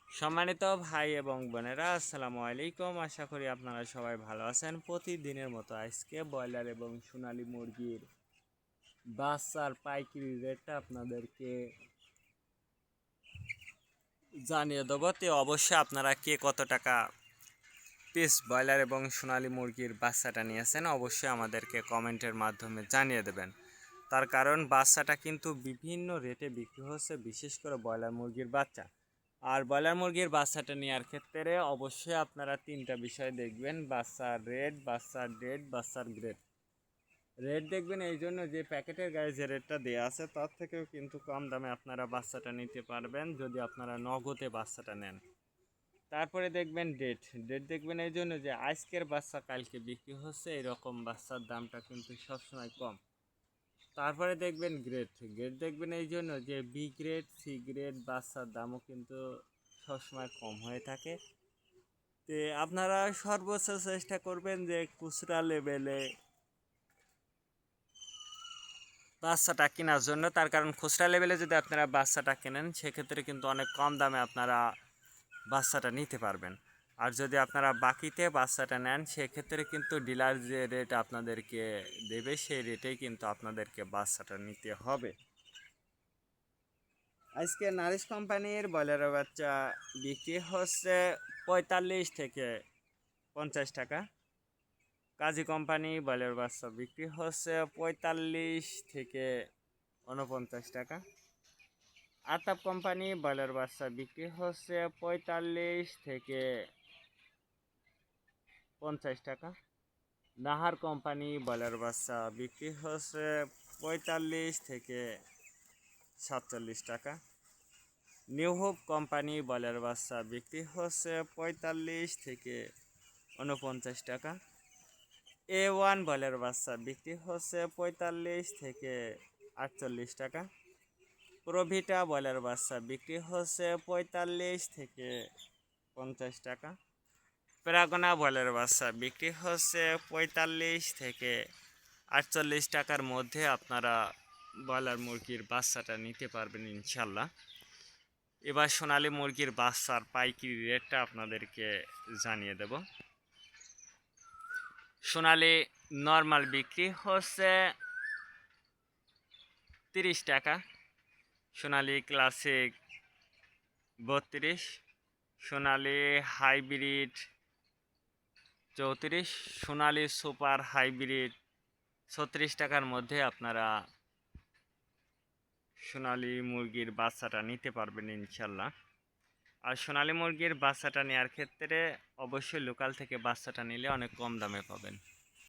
সম্মানিত ভাই এবং বোনেরা, আসসালামু আলাইকুম। আশা করি আপনারা সবাই ভালো আছেন। প্রতিদিনের মতো আজকে ব্রয়লার এবং সোনালী মুরগির বাচ্চার পাইকারি রেটটা আপনাদেরকে জানিয়ে দেবো। তো অবশ্যই আপনারা কে কত টাকা পিস ব্রয়লার এবং সোনালী মুরগির বাচ্চাটা নিয়েছেন অবশ্যই আমাদেরকে কমেন্টের মাধ্যমে জানিয়ে দেবেন। তার কারণ বাচ্চাটা কিন্তু বিভিন্ন রেটে বিক্রি হচ্ছে, বিশেষ করে ব্রয়লার মুরগির বাচ্চা। আর ব্রয়লার মুরগির বাচ্চাটা নেওয়ার ক্ষেত্রে অবশ্যই আপনারা তিনটা বিষয় দেখবেন: বাচ্চার রেট, বাচ্চার ডেট, বাচ্চার গ্রেড। রেট দেখবেন এই জন্য যে প্যাকেটের গায়ে যে রেটটা দেওয়া আছে তার থেকেও কিন্তু কম দামে আপনারা বাচ্চাটা নিতে পারবেন যদি আপনারা নগদে বাচ্চাটা নেন। তারপরে দেখবেন ডেট। ডেট দেখবেন এই জন্য যে আজকের বাচ্চা কালকে বিক্রি হচ্ছে, এরকম বাচ্চার দামটা কিন্তু সবসময় কম। তারপরে দেখবেন গ্রেড। গ্রেড দেখবেন এই জন্য যে বি গ্রেড, সি গ্রেড বাচ্চার দামও কিন্তু সবসময় কম হয়ে থাকে। তো আপনারা সর্বোচ্চ চেষ্টা করবেন যে খুচরা লেভেলে বাচ্চাটা কেনার জন্য। তার কারণ খুচরা লেভেলে যদি আপনারা বাচ্চাটা কেনেন সেক্ষেত্রে কিন্তু অনেক কম দামে আপনারা বাচ্চাটা নিতে পারবেন। আর যদি আপনারা বাকিতে বাচ্চাটা নেন সেক্ষেত্রে কিন্তু ডিলার যে রেট আপনাদেরকে দেবে সেই রেটেই কিন্তু আপনাদেরকে বাচ্চাটা নিতে হবে। আজকে নারিশ কোম্পানির ব্রয়লারের বাচ্চা বিক্রি হচ্ছে 45 থেকে 50 টাকা। কাজী কোম্পানি ব্রয়লার বাচ্চা বিক্রি হচ্ছে 45 থেকে 49 টাকা। আতাপ কোম্পানি ব্রয়লার বাচ্চা বিক্রি হচ্ছে 45 থেকে 50 টাকা। নাহার কোম্পানি ব্রয়লার বাচ্চা বিক্রি হচ্ছে 45 থেকে 47 টাকা। নিউ হোপ কোম্পানি ব্রয়লার বাচ্চা বিক্রি হচ্ছে 45 থেকে 49 টাকা। A1 ব্রয়লার বাচ্চা বিক্রি হচ্ছে 45 থেকে 48 টাকা। প্রভিটা ব্রয়লার বাচ্চা বিক্রি হচ্ছে 45 থেকে 50 টাকা। প্রাগনা ব্রয়লার বাচ্চা বিক্রি হচ্ছে 45 থেকে 48 টাকার মধ্যে আপনারা ব্রয়লার মুরগির বাচ্চাটা নিতে পারবেন ইনশাল্লাহ। এবার সোনালী মুরগির বাচ্চার পাইকারি রেটটা আপনাদেরকে জানিয়ে দেব। সোনালী নর্মাল বিক্রি হচ্ছে 30 টাকা, সোনালী ক্লাসিক 32, সোনালী হাইব্রিড 34, সোনালী সুপার হাইব্রিড 36 টাকার মধ্যে আপনারা সোনালী মুরগির বাচ্চাটা নিতে পারবেন ইনশাল্লাহ। আর সোনালী মুরগির বাচ্চাটা নেওয়ার ক্ষেত্রে অবশ্যই লোকাল থেকে বাচ্চাটা নিলে অনেক কম দামে পাবেন।